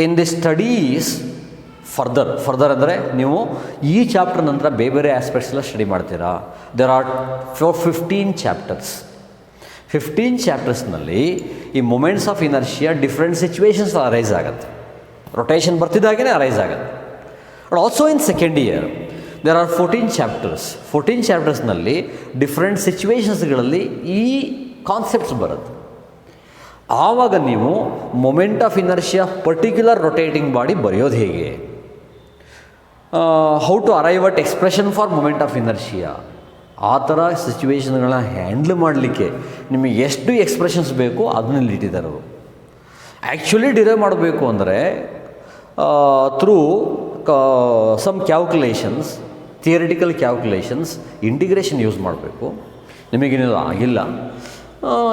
in the studies further ಅಂದರೆ ನೀವು ಈ chapter ನಂತರ ಬೇರೆ ಬೇರೆ ಆಸ್ಪೆಕ್ಟ್ಸ್ ಎಲ್ಲ ಸ್ಟಡಿ ಮಾಡ್ತೀರಾ. There are 15 chapters. 15 ಚಾಪ್ಟರ್ಸ್ನಲ್ಲಿ ಈ moments of inertia different situations arise ಆಗುತ್ತೆ. ರೊಟೇಷನ್ ಬರ್ತಿದ್ದಾಗೇ ಅರೈಸ್ ಆಗುತ್ತೆ. But also in second year there are 14 chapters. 14 ಚಾಪ್ಟರ್ಸ್ನಲ್ಲಿ ಡಿಫ್ರೆಂಟ್ ಸಿಚುವೇಷನ್ಸ್ಗಳಲ್ಲಿ ಈ ಕಾನ್ಸೆಪ್ಟ್ಸ್ ಬರುತ್ತೆ. ಆವಾಗ ನೀವು moment of inertia particular rotating body ಬರೆಯೋದು ಹೇಗೆ, how to arrive at expression for moment of inertia, ಆ ಥರ ಸಿಚುವೇಷನ್ಗಳನ್ನ ಹ್ಯಾಂಡ್ಲ್ ಮಾಡಲಿಕ್ಕೆ ನಿಮಗೆ ಎಷ್ಟು ಎಕ್ಸ್ಪ್ರೆಷನ್ಸ್ ಬೇಕು ಅದನ್ನಲ್ಲಿ ಇಟ್ಟಿದ್ದಾರೆ ಅವರು. ಆ್ಯಕ್ಚುಲಿ ಡಿರೈವ್ ಮಾಡಬೇಕು ಅಂದರೆ through some calculations, theoretical calculations, integration use ಮಾಡಬೇಕು. ನಿಮಗೇನಿಲ್ಲ ಆಗಿಲ್ಲ,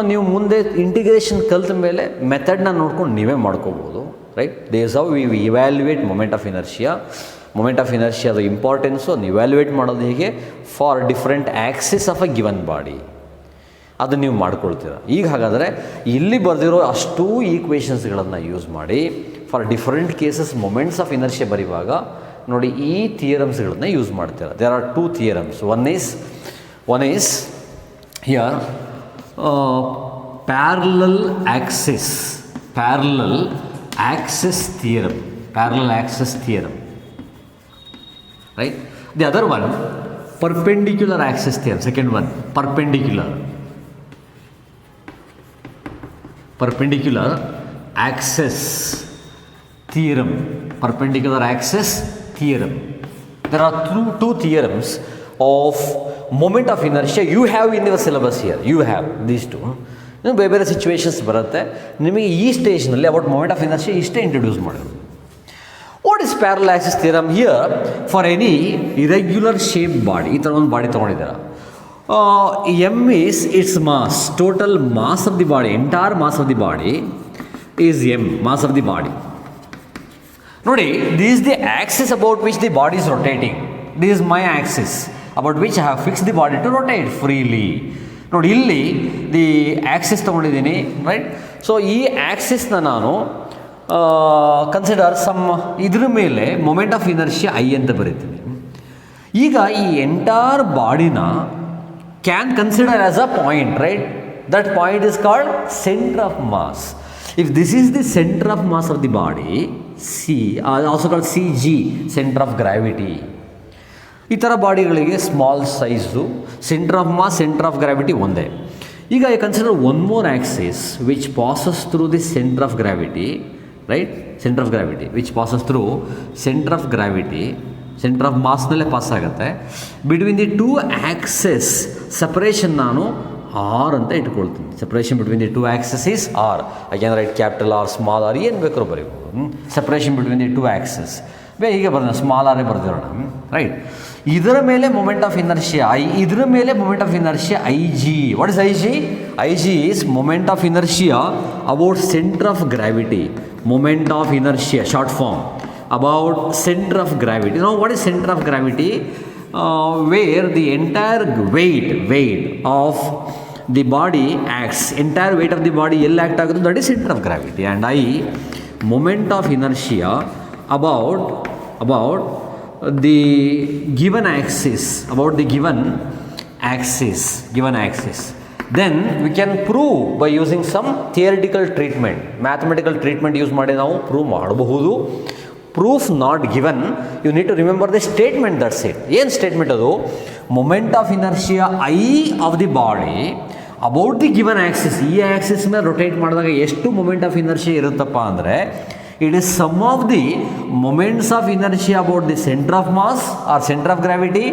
ನೀವು ಮುಂದೆ ಇಂಟಿಗ್ರೇಷನ್ ಕಲಿತ ಮೇಲೆ ಮೆಥಡ್ನ ನೋಡ್ಕೊಂಡು ನೀವೇ ಮಾಡ್ಕೋಬೋದು. Right, this how we evaluate moment of inertia. Moment of ಇನರ್ಷಿಯಾದ ಇಂಪಾರ್ಟೆನ್ಸು ಅದನ್ನು ಇವ್ಯಾಲ್ಯುಯೇಟ್ ಮಾಡೋದು ಹೇಗೆ for different axis of a given body, ಅದನ್ನು ನೀವು ಮಾಡ್ಕೊಳ್ತೀರ. ಈಗ ಹಾಗಾದರೆ ಇಲ್ಲಿ ಬರೆದಿರೋ ಅಷ್ಟೂ ಈಕ್ವೇಷನ್ಸ್ಗಳನ್ನು ಯೂಸ್ ಮಾಡಿ for different cases moments of inertia ಬರೆಯುವಾಗ ನೋಡಿ ಈ ಥಿಯರಮ್ಸ್ಗಳನ್ನು ಯೂಸ್ ಮಾಡ್ತೀರ. There are 2 theorems. One is here parallel axis theorem, right? The other one, perpendicular axis theorem. Second one, perpendicular axis theorem. There are two theorems of moment of inertia you have in your syllabus here. You have these two. ಬೇರೆ ಬೇರೆ situations ಬರುತ್ತೆ ನಿಮಗೆ ಈ ಸ್ಟೇಜ್ನಲ್ಲಿ about moment of inertia ಇಷ್ಟೇ introduce ಮಾಡೋದು. What is parallel Axis theorem? Here for any irregular shape body, ಈ ಥರ ಒಂದು body ತೊಗೊಂಡಿದ್ದೀರ. m is its mass, total mass of the body, entire mass of the body is m, mass of the body. ನೋಡಿ, this is the axis about which the body is rotating. This is my axis about which I have fixed the body to rotate freely. ನೋಡಿ, ಇಲ್ಲಿ the Axis ತೊಗೊಂಡಿದ್ದೀನಿ, right? So ಈ ಆ್ಯಕ್ಸಿಸ್ನ ನಾನು consider some ಇದ್ರ ಮೇಲೆ moment of inertia I ಅಂತ ಬರೀತೀನಿ. ಈಗ ಈ ಎಂಟೈರ್ ಬಾಡಿನ can consider as a point, right? That point is called centre of mass. If this is the centre of mass of the body, C, also called CG, center of gravity. ಈ ಥರ ಬಾಡಿಗಳಿಗೆ small size, centre of mass, centre of gravity ಒಂದೇ. ಈಗ I consider one more axis which passes through the centre of gravity, right, centre of gravity which passes through centre of gravity, centre of ಮಾಸ್ನಲ್ಲೇ pass ಆಗುತ್ತೆ. Between the two axes separation ನಾನು R ಅಂತ ಇಟ್ಕೊಳ್ತೀನಿ. Separation between the two axes is R. I can write capital R, small R, ಏನು ಬೇಕಾದ್ರೂ ಬರೀಬೋದು. Separation between the two axes ಹೀಗೆ ಬರೋಣ, ಸ್ಮಾಲ್ ಆರೇ ಬರೆದಿರೋಣ, ರೈಟ್. ಇದರ ಮೇಲೆ ಮೊಮೆಂಟ್ ಆಫ್ ಇನರ್ಷಿಯಾ ಐ, ಇದರ ಮೇಲೆ moment of inertia I G. What is I G? I G is moment of inertia about centre of gravity. Moment of inertia short form about center of gravity. Now what is center of gravity? Where the entire weight of the body acts, entire weight of the body ಎಲ್ಲಿ act ಆಗುತ್ತೆ, that is center of gravity. And I moment of inertia about the given axis, then we can prove by using some theoretical treatment, mathematical treatment use ಮಾಡಿ ನಾವು prove ಮಾಡಬಹುದು. Proof not given, you need to remember the statement, that's it. ಏನು statement ಅದು? Moment of inertia I of the body about the given axis. ಈ axis ಮೇಲೆ rotate ಮಾಡಿದಾಗ ಎಷ್ಟು moment of inertia ಇರುತ್ತಪ್ಪ ಅಂದರೆ, it is sum of the moments of inertia about the centre of mass or centre of gravity.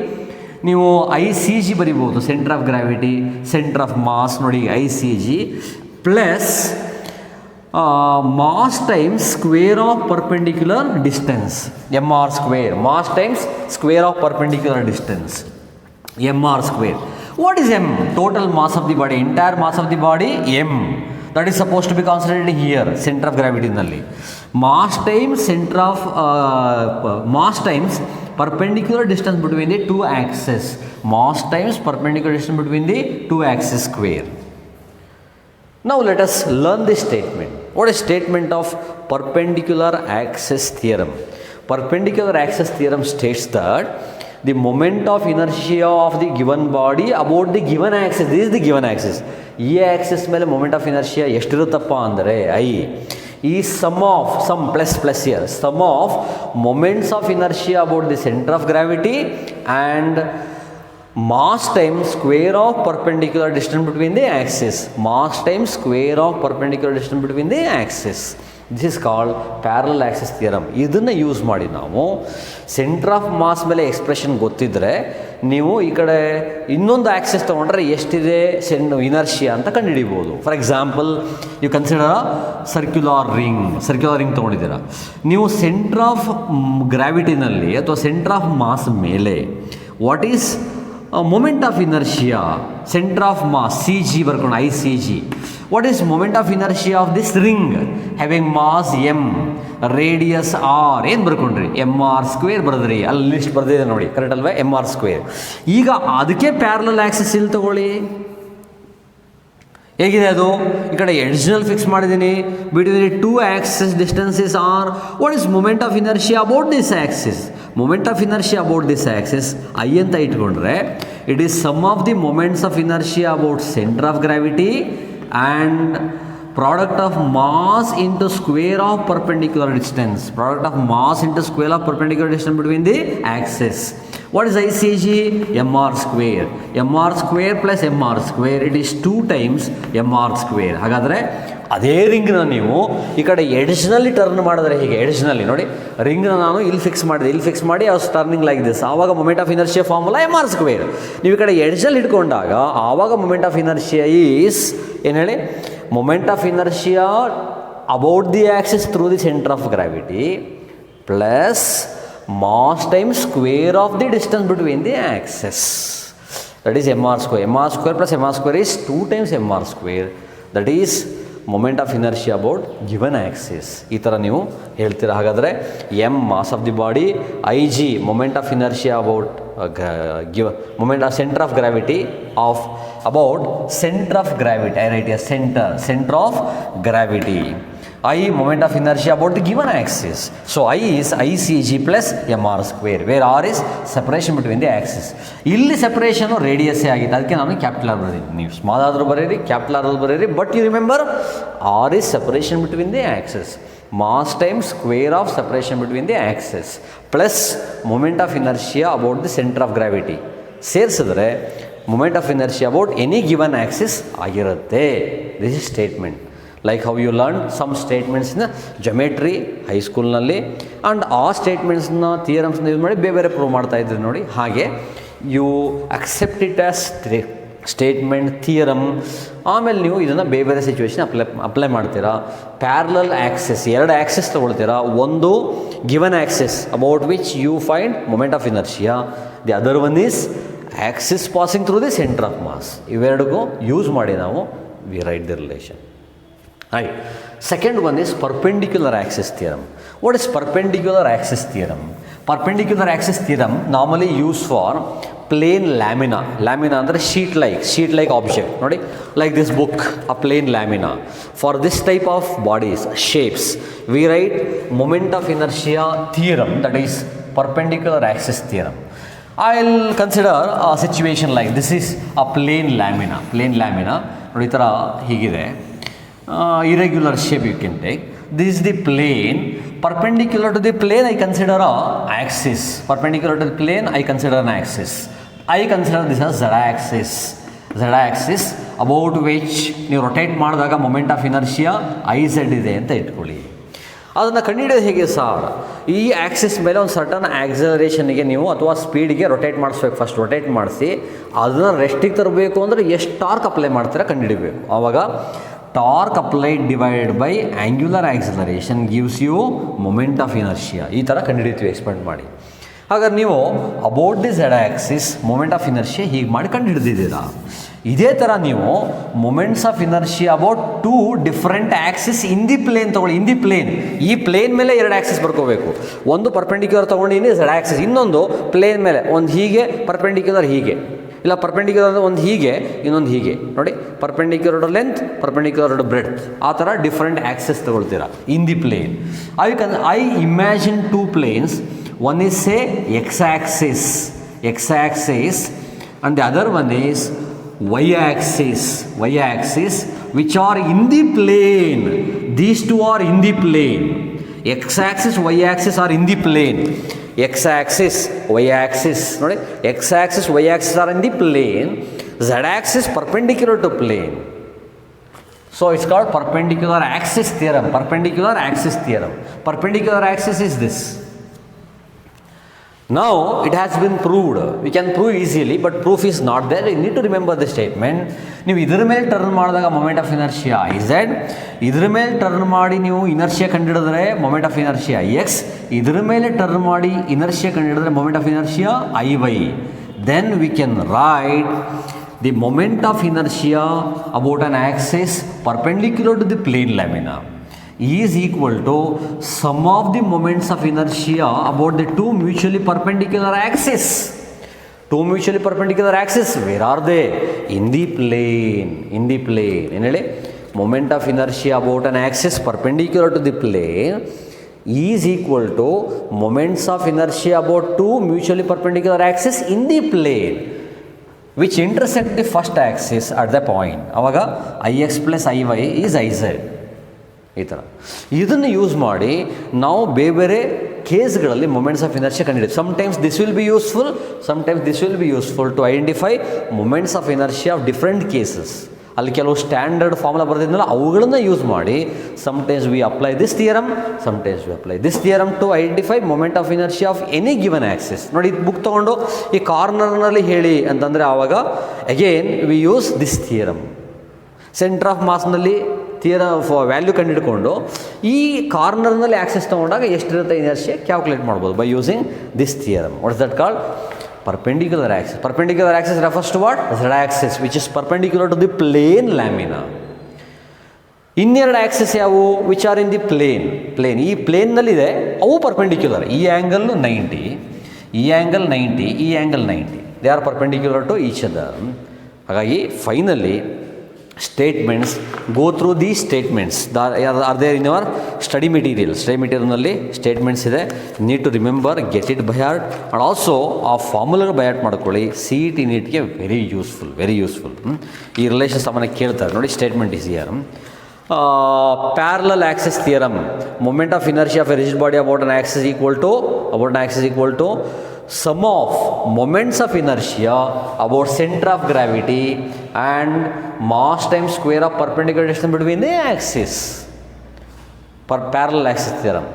ನೀವು I C G ಬರಿಬೋದು, centre of gravity, centre of mass, ನೋಡಿ I C G plus mass times square of perpendicular distance, mr square. Mass times square of perpendicular distance, mr square. What is m? Total mass of the body, entire mass of the body, m. That is supposed to be concentrated here, center of gravity nalli. Mass times center of mass times perpendicular distance between the two axes. Mass times perpendicular distance between the two axes square. Now let us learn this statement. What is statement of perpendicular axis theorem? Perpendicular axis theorem states that the moment of inertia of the given body about the given axis, this is the given axis. ಈ axis ಮೇಲೆ moment of inertia ಎಷ್ಟಿರುತ್ತಪ್ಪ ಅಂದರೆ I ಈ sum plus here, sum of moments of inertia about the centre of gravity and mass times square of perpendicular distance between the axis. Mass times square of perpendicular distance between the axis. This is called parallel axis theorem. ಇದನ್ನು use ಮಾಡಿ ನಾವು centre of mass ಮೇಲೆ expression ಗೊತ್ತಿದ್ದರೆ ನೀವು ಈ ಕಡೆ ಇನ್ನೊಂದು Axis ತೊಗೊಂಡ್ರೆ ಎಷ್ಟಿದೆ ಇನರ್ಷಿಯಾ ಅಂತ ಕಂಡುಹಿಡಿಬೋದು. For example, you consider circular ring ತೊಗೊಂಡಿದ್ದೀರಾ. ನೀವು ಸೆಂಟರ್ ಆಫ್ ಗ್ರಾವಿಟಿನಲ್ಲಿ ಅಥವಾ ಸೆಂಟರ್ ಆಫ್ ಮಾಸ್ ಮೇಲೆ what is moment of inertia, centre of mass C G ಬರ್ಕೊಂಡು I C G. What is moment of inertia of this ring having mass M, radius R, ಏನು ಬರ್ಕೊಂಡ್ರಿ? M R square ಬರೆದ್ರಿ, ಅಲ್ಲಿ list ಬರೆದಿದೆ ನೋಡಿ, correct ಅಲ್ವಾ? M R square. ಈಗ ಅದಕ್ಕೆ ಪ್ಯಾರಲಲ್ ಆಕ್ಸಿಸ್ ಇಲ್ಲಿ ತಗೊಳ್ಳಿ, ಹೇಗಿದೆ ಅದು? ಈ ಕಡೆ ಎಡ್ಜ್ನಲ್ಲಿ ಫಿಕ್ಸ್ ಮಾಡಿದ್ದೀನಿ, between two axis distances R. What is moment of inertia about this axis? Moment of inertia about this axis I ಅಂತ ಇಟ್ಕೊಂಡ್ರೆ it is sum of the moments of inertia about centre of gravity and product of mass into square of perpendicular distance, product of mass into square of perpendicular distance between the axis. What is ICG? mr square. mr square plus mr square, it is 2 times mr square. ಹಾಗಾದರೆ ಅದೇ ರಿಂಗ್ನ ನೀವು ಈ ಕಡೆ ಎಡ್ಜ್ನಲ್ಲಿ turn ಮಾಡಿದ್ರೆ ಹೀಗೆ, ಎಡ್ಜ್ನಲ್ಲಿ ನೋಡಿ, ರಿಂಗ್ನ ನಾನು ಇಲ್ಲಿ ಫಿಕ್ಸ್ ಮಾಡಿ I was turning like this. ಆವಾಗ moment of inertia formula mr square. ನೀವು ಈ ಕಡೆ ಎಡ್ಜ್ನಲ್ಲಿ ಇಟ್ಕೊಂಡಾಗ ಆವಾಗ ಮೊಮೆಂಟ್ ಆಫ್ ಇನರ್ಷಿಯಾ ಈಸ್ ಏನು ಹೇಳಿ? Moment of inertia about the axis through the centre of gravity plus mass times square of the distance between the axis, that is mr square. mr square plus mr square is 2 times mr square, that is moment of inertia about given axis. ಈ ಥರ ನೀವು ಹೇಳ್ತೀರಾ. ಹಾಗಾದರೆ M mass of the body, I G moment of inertia about moment of centre of gravity of about centre of gravity. I right A centre of gravity. I moment of inertia about the given axis. So I is ICG plus mr square, where r is separation between the axis. ಇಲ್ಲಿ ಸೆಪರೇಷನು ರೇಡಿಯಸ್ಸೇ ಆಗಿತ್ತು, ಅದಕ್ಕೆ ನಾನು capital R ಬರೀತೀನಿ. ನೀವು small ಆದರೂ ಬರೀರಿ, capital R ಬರೀರಿ, but you remember R is separation between the axis. Mass times square of separation between the axes plus moment of inertia about the centre of gravity ಸೇರಿಸಿದ್ರೆ moment of inertia about any given axis ಆಗಿರುತ್ತೆ. This is statement like how you learn some ಸ್ಟೇಟ್ಮೆಂಟ್ಸ್ನ geometry ಹೈಸ್ಕೂಲ್ನಲ್ಲಿ and ಆ ಸ್ಟೇಟ್ಮೆಂಟ್ಸ್ನ ಥಿಯರಮ್ಸ್ನ use ಮಾಡಿ ಬೇರೆ ಬೇರೆ prove ಮಾಡ್ತಾಯಿದ್ರಿ ನೋಡಿ. ಹಾಗೆ you accept it as statement theorem. ಆಮೇಲೆ ನೀವು ಇದನ್ನು ಬೇರೆ ಬೇರೆ ಸಿಚುವೇಶನ್ ಅಪ್ಲೈ ಮಾಡ್ತೀರಾ. ಪ್ಯಾರಲಲ್ ಆ್ಯಕ್ಸಸ್, ಎರಡು ಆ್ಯಕ್ಸಸ್ ತೊಗೊಳ್ತೀರಾ. ಒಂದು given axes about which you find moment of inertia, the other one is axis passing through the centre of mass. ಇವೆರಡಿಗೂ ಯೂಸ್ ಮಾಡಿ ನಾವು we write the relation. Right. Second one is perpendicular axis theorem. What is perpendicular axis theorem? Perpendicular axis theorem normally used for plane lamina. Lamina ಅಂದರೆ sheet like object. ನೋಡಿ, like this book, a plane lamina. For this type of bodies, shapes, we write moment of inertia theorem, that is perpendicular axis theorem. I'll consider a situation like this is a plane lamina. ನೋಡಿ, ಈ ಥರ ಹೀಗಿದೆ. Irregular shape you can take. This is the plane. Perpendicular to the plane I consider a axis. Perpendicular to the plane I consider an axis. I consider this as z-axis about which ನೀವು rotate ಮಾಡಿದಾಗ moment of inertia IZ ಇದೆ ಅಂತ ಇಟ್ಕೊಳ್ಳಿ. ಅದನ್ನು ಕಂಡುಹಿಡಿಯೋದು ಹೇಗೆ sir? ಈ axis ಮೇಲೆ ಒಂದು ಸರ್ಟನ್ ಆಕ್ಸಲರೇಷನ್ಗೆ ನೀವು ಅಥವಾ ಸ್ಪೀಡಿಗೆ ರೊಟೇಟ್ ಮಾಡಿಸ್ಬೇಕು. ಫಸ್ಟ್ ರೊಟೇಟ್ ಮಾಡಿಸಿ ಅದನ್ನು ರೆಸ್ಟಿಗೆ ತರಬೇಕು ಅಂದರೆ ಎಷ್ಟು ಟಾರ್ಕ್ ಅಪ್ಲೈ ಮಾಡ್ತೀರಾ ಕಂಡುಹಿಡಿಬೇಕು. ಆವಾಗ torque applied divided by angular acceleration gives you moment of inertia. ಈ ಥರ ಕಂಡುಹಿಡಿತೀವಿ ಎಕ್ಸ್ಪೆಂಡ್ ಮಾಡಿ. ಹಾಗಾದ್ರೆ ನೀವು about the Z axis moment of inertia ಹೀಗೆ ಮಾಡಿ ಕಂಡುಹಿಡಿದಿದ್ದೀರಾ. ಇದೇ ಥರ ನೀವು moments of inertia about 2 different axis in the plane ತೊಗೊಳ್ಳಿ. ಇನ್ ದಿ ಪ್ಲೇನ್, ಈ ಪ್ಲೇನ್ ಮೇಲೆ 2 ಆ್ಯಕ್ಸಿಸ್ ಬರ್ಕೋಬೇಕು. ಒಂದು ಪರ್ಪೆಂಡಿಕ್ಯುಲರ್ ತೊಗೊಂಡಿನಿ ಝೆಡ್ ಆ್ಯಕ್ಸಿಸ್, ಇನ್ನೊಂದು ಪ್ಲೇನ್ ಮೇಲೆ ಒಂದು ಹೀಗೆ ಪರ್ಪೆಂಡಿಕ್ಯುಲರ್ ಹೀಗೆ, ಇಲ್ಲ ಪರ್ಪೆಂಡಿಕ್ಯುಲರ್ ಒಂದು ಹೀಗೆ ಇನ್ನೊಂದು ಹೀಗೆ. ನೋಡಿ, ಪರ್ಪೆಂಡಿಕ್ಯುಲರ್ ಲೆಂತ್, ಪರ್ಪೆಂಡಿಕ್ಯುಲರ್ ಬ್ರೆಡ್ತ್, ಆ ಥರ ಡಿಫ್ರೆಂಟ್ ಆ್ಯಕ್ಸಸ್ ತೊಗೊಳ್ತೀರಾ in the plane. I imagine 2 planes. One is a x axis and the other one is y axis which are in the plane. These two are in the plane. X axis, y axis are in the plane. X axis, y axis, ನೋಡಿ, x axis, y axis are in the plane. Z axis perpendicular to plane. So it's called perpendicular axis theorem. Perpendicular axis is this. Now it has been proved. We can prove easily, but proof is not there. You need to remember the statement. ನೀವು ಇದರ ಮೇಲೆ turn ಮಾಡಿದಾಗ moment of inertia IZ, ಇದರ ಮೇಲೆ turn ಮಾಡಿ ನೀವು inertia ಕಂಡುಹಿಡಿದ್ರೆ moment of inertia X, ಇದರ ಮೇಲೆ ಟರ್ನ್ ಮಾಡಿ ಇನರ್ಷಿಯಾ ಕಂಡುಹಿಡಿದ್ರೆ moment of inertia IY. Then we can write the moment of inertia about an axis perpendicular to the plane lamina is equal to sum of the moments of inertia about the 2 mutually perpendicular axes. 2 mutually perpendicular axes, where are they? In the plane. ಏನು ಹೇಳಿ? moment of inertia about an axis perpendicular to the plane is equal to moments of inertia about 2 mutually perpendicular axes in the plane which intersect the first axis at the point. ಆವಾಗ IX plus IY is IZ. ಈ ಥರ ಇದನ್ನು use ಮಾಡಿ ನಾವು ಬೇರೆ ಕೇಸ್ಗಳಲ್ಲಿ moments of inertia ಕಂಡುಹಿಡಿದು. Sometimes this will be useful to identify moments of inertia of different cases. ಅಲ್ಲಿ ಕೆಲವು ಸ್ಟ್ಯಾಂಡರ್ಡ್ ಫಾರ್ಮುಲಾ ಬರೆದಿದ್ನಲ್ಲ ಅವುಗಳನ್ನು ಯೂಸ್ ಮಾಡಿ sometimes we apply this theorem to identify moment of inertia of any given axis. ನೋಡಿ, book ತೊಗೊಂಡು ಈ ಕಾರ್ನರ್ನಲ್ಲಿ ಹೇಳಿ ಅಂತಂದರೆ ಆವಾಗ again we use this theorem. Centre of ಮಾಸ್ನಲ್ಲಿ ವ್ಯಾಲ್ಯೂ ಕಂಡುಹಿಡ್ಕೊಂಡು ಈ ಕಾರ್ನರ್ನಲ್ಲಿ ಆ್ಯಕ್ಸೆಸ್ ತೊಗೊಂಡಾಗ ಎಷ್ಟಿರುತ್ತೆ ಇನರ್ಷಿಯಾ ಕ್ಯಾಲ್ಕುಲೇಟ್ ಮಾಡ್ಬೋದು by using this theorem. What is that called? perpendicular axis refers to what? Z axis which is perpendicular to the plane lamina. ಇನ್ನೆರಡು axes ಯಾವುವು? Which are in the plane. ಈ ಪ್ಲೇನ್ನಲ್ಲಿದೆ, ಅವು perpendicular. ಈ angle 90, ಈ angle 90, they are perpendicular to each other. ಹಾಗಾಗಿ finally statements go through these statements are there in your study ಮೆಟೀರಿಯಲ್ನಲ್ಲಿ statements ಇದೆ. Need to remember, get it by heart and also ಆ formula by heart ಮಾಡ್ಕೊಳ್ಳಿ. CET ನೀಟ್ಗೆ very useful. ಈ relation ಸಾಮಾನ್ಯ ಕೇಳ್ತಾರೆ ನೋಡಿ. Statement is here. parallel axis theorem, moment of inertia of a rigid body about an axis equal to sum of moments of inertia about center of gravity and mass times square of perpendicular distance between the axis. Parallel axis theorem.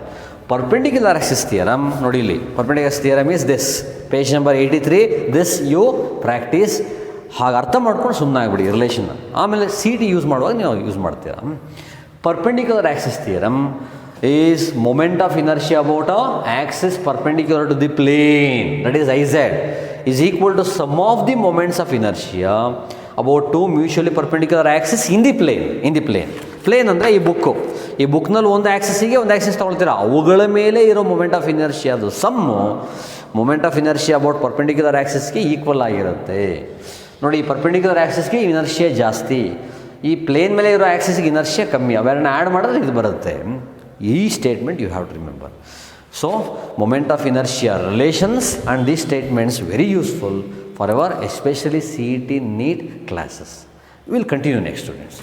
Perpendicular axis theorem, ನೋಡಿ ಇಲ್ಲಿ perpendicular axis theorem is this, page number 83. this you practice, ಹಾಗೆ ಅರ್ಥ ಮಾಡ್ಕೊಂಡು ಸುಮ್ಮನೆ ಆಗಿಬಿಡಿ relation. ಆಮೇಲೆ C T use ಮಾಡುವಾಗ ನೀವು ಯೂಸ್ ಮಾಡ್ತೀರಾ. Perpendicular axis theorem is moment of inertia about a axis perpendicular to the plane, that is I Z, is equal to sum of the moments of inertia about two mutually perpendicular axis in the plane. Plane ಅಂದರೆ ಈ ಬುಕ್ನಲ್ಲಿ ಒಂದು ಆ್ಯಕ್ಸಿಸಿಗೆ ಒಂದು Axis ತೊಗೊಳ್ತೀರಾ, ಅವುಗಳ ಮೇಲೆ ಇರೋ moment of ಇನರ್ಷಿಯಾದು sum moment of inertia about perpendicular ಆ್ಯಕ್ಸಿಸ್ಗೆ ಈಕ್ವಲ್ ಆಗಿರುತ್ತೆ. ನೋಡಿ, ಈ ಪರ್ಪೆಂಡಿಕ್ಯುಲರ್ ಆ್ಯಕ್ಸಿಸ್ಗೆ ಇನರ್ಷಿಯಾ ಜಾಸ್ತಿ, ಈ ಪ್ಲೇನ್ ಮೇಲೆ ಇರೋ ಆ್ಯಕ್ಸಿಸ್ಗೆ ಇನರ್ಷಿಯಾ ಕಮ್ಮಿ. ಅವೆರಡನ್ನ ಆ್ಯಡ್ ಮಾಡಿದ್ರೆ ಇದು ಬರುತ್ತೆ. ಈ statement you have to remember. So moment of inertia relations and these statements very useful for ever, especially CET NEET classes. We will continue next, students.